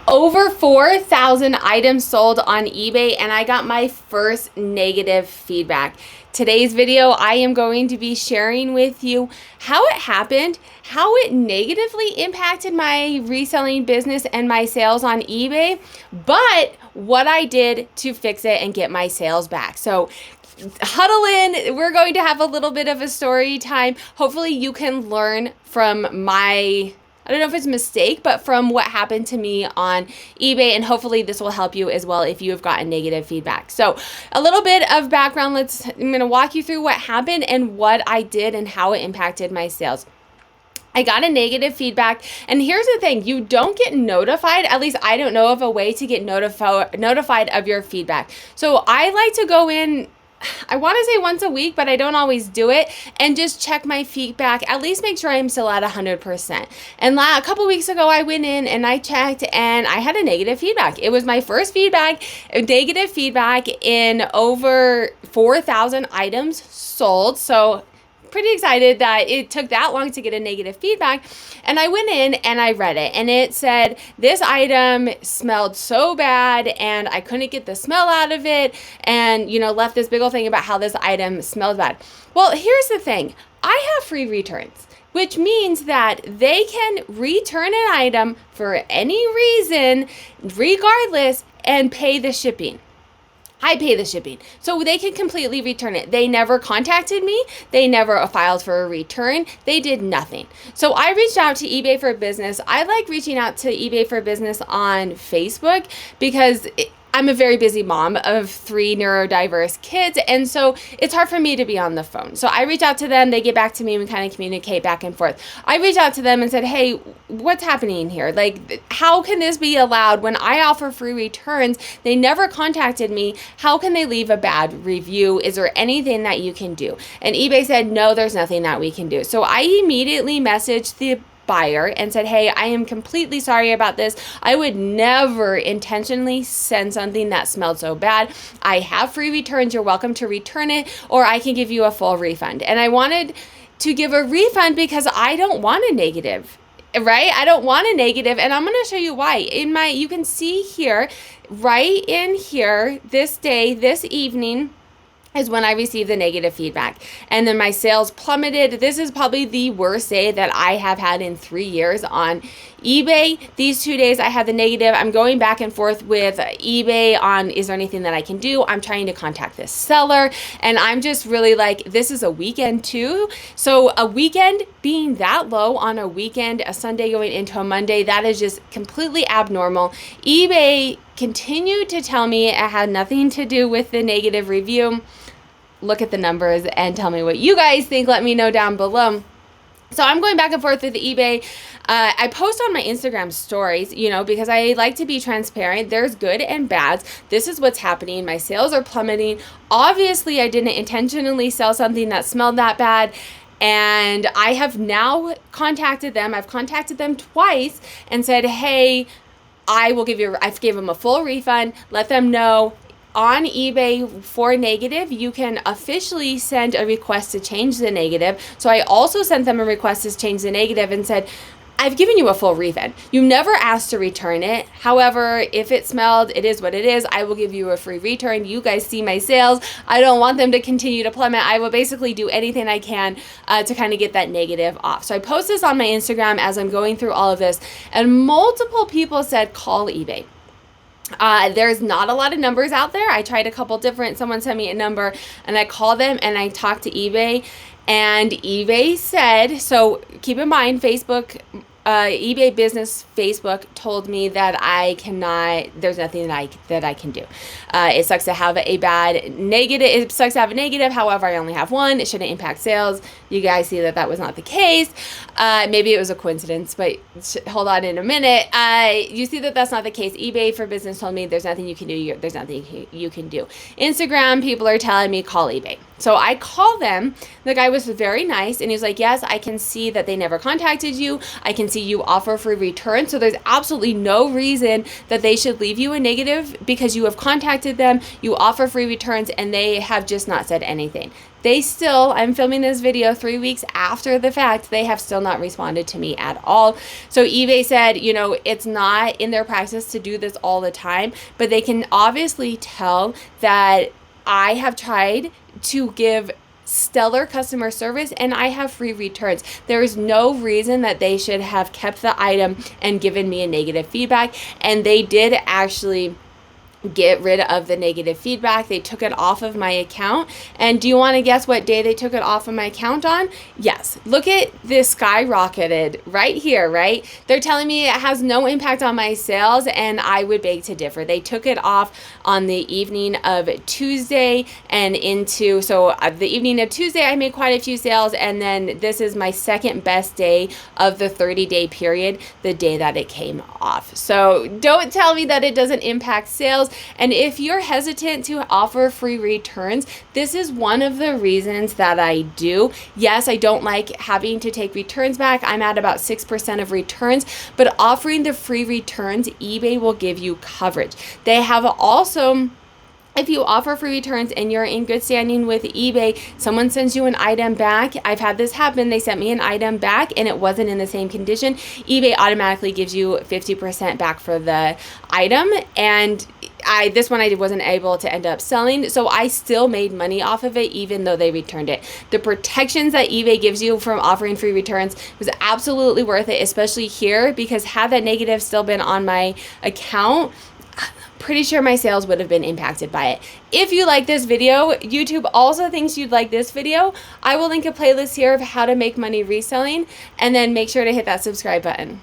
Over 4,000 items sold on eBay, and I got my first negative feedback. Today's video, I am going to be sharing with you how it happened, how it negatively impacted my reselling business and my sales on eBay, but what I did to fix it and get my sales back. So huddle in. We're going to have a little bit of a story time. Hopefully you can learn from my, I don't know if it's a mistake, but from what happened to me on eBay, and hopefully this will help you as well if you have gotten negative feedback. So a little bit of background. I'm going to walk you through what happened and what I did and how it impacted my sales. I got a negative feedback, and here's the thing, you don't get notified, at least I don't know of a way to get notified of your feedback. So I like to go in, I want to say once a week, but I don't always do it, and just check my feedback, at least make sure I'm still at 100%. And a couple weeks ago, I went in and I checked and I had a negative feedback. It was my first negative feedback in over 4,000 items sold. So pretty excited that it took that long to get a negative feedback. And I went in and I read it, and it said this item smelled so bad and I couldn't get the smell out of it, and left this big old thing about how this item smelled bad. Well, here's the thing, I have free returns, which means that they can return an item for any reason regardless and pay the shipping. I pay the shipping. So they can completely return it. They never contacted me. They never filed for a return. They did nothing. So I reached out to eBay for Business. I like reaching out to eBay for Business on Facebook because I'm a very busy mom of 3 neurodiverse kids, and so it's hard for me to be on the phone. So I reach out to them, they get back to me, and we kind of communicate back and forth. I reached out to them and said, hey, what's happening here? Like, how can this be allowed when I offer free returns? They never contacted me. How can they leave a bad review? Is there anything that you can do? And eBay said, no, there's nothing that we can do. So I immediately messaged the buyer and said, hey, I am completely sorry about this. I would never intentionally send something that smelled so bad. I have free returns. You're welcome to return it, or I can give you a full refund. And I wanted to give a refund because I don't want a negative, right? I don't want a negative, and I'm going to show you why. You can see here, right in here, this day, this evening, is when I received the negative feedback. And then my sales plummeted. This is probably the worst day that I have had in 3 years on eBay. These 2 days I had the negative. I'm going back and forth with eBay on, is there anything that I can do? I'm trying to contact this seller, and I'm just really like, this is a weekend too. So a weekend being that low on a weekend, a Sunday going into a Monday, that is just completely abnormal. eBay continued to tell me it had nothing to do with the negative review. Look at the numbers and tell me what you guys think. Let me know down below. So I'm going back and forth with eBay. I post on my Instagram stories, because I like to be transparent. There's good and bads. This is what's happening. My sales are plummeting. Obviously, I didn't intentionally sell something that smelled that bad. And I have now contacted them. I've contacted them twice and said, hey, I've gave them a full refund. Let them know on eBay for negative, you can officially send a request to change the negative. So I also sent them a request to change the negative and said, I've given you a full refund. You never asked to return it. However, if it smelled, it is what it is. I will give you a free return. You guys see my sales. I don't want them to continue to plummet. I will basically do anything I can to kind of get that negative off. So I post this on my Instagram as I'm going through all of this, and multiple people said, call eBay. There's not a lot of numbers out there. I tried a couple different, someone sent me a number, and I called them and I talked to eBay, and eBay said, so keep in mind, eBay Business Facebook told me that there's nothing that I can do. It sucks to have a bad negative. It sucks to have a negative. However, I only have one. It shouldn't impact sales. You guys see that was not the case. Maybe it was a coincidence, but hold on in a minute. You see that that's not the case. eBay for Business told me there's nothing you can do. There's nothing you can do. Instagram, people are telling me call eBay. So I call them. The guy was very nice, and he's like, yes, I can see that they never contacted you. I can see you offer free return. So there's absolutely no reason that they should leave you a negative because you have contacted them, you offer free returns, and they have just not said anything. They still, I'm filming this video 3 weeks after the fact, they have still not responded to me at all. So eBay said, you know, it's not in their practice to do this all the time, but they can obviously tell that I have tried to give stellar customer service and I have free returns. There is no reason that they should have kept the item and given me a negative feedback. And they did actually get rid of the negative feedback. They took it off of my account. And do you want to guess what day they took it off of my account on? Yes. Look at this, skyrocketed right here, right? They're telling me it has no impact on my sales, and I would beg to differ. They took it off on the evening of Tuesday and into, so the evening of Tuesday, I made quite a few sales, and then this is my second best day of the 30-day period, the day that it came off. So don't tell me that it doesn't impact sales. And if you're hesitant to offer free returns, this is one of the reasons that I do. Yes, I don't like having to take returns back. I'm at about 6% of returns, but offering the free returns, eBay will give you coverage. They have also, if you offer free returns and you're in good standing with eBay, someone sends you an item back. I've had this happen. They sent me an item back and it wasn't in the same condition. eBay automatically gives you 50% back for the item. And this one I wasn't able to end up selling, so I still made money off of it even though they returned it. The protections that eBay gives you from offering free returns was absolutely worth it, especially here, because had that negative still been on my account, pretty sure my sales would have been impacted by it. If you like this video, YouTube also thinks you'd like this video. I will link a playlist here of how to make money reselling, and then make sure to hit that subscribe button.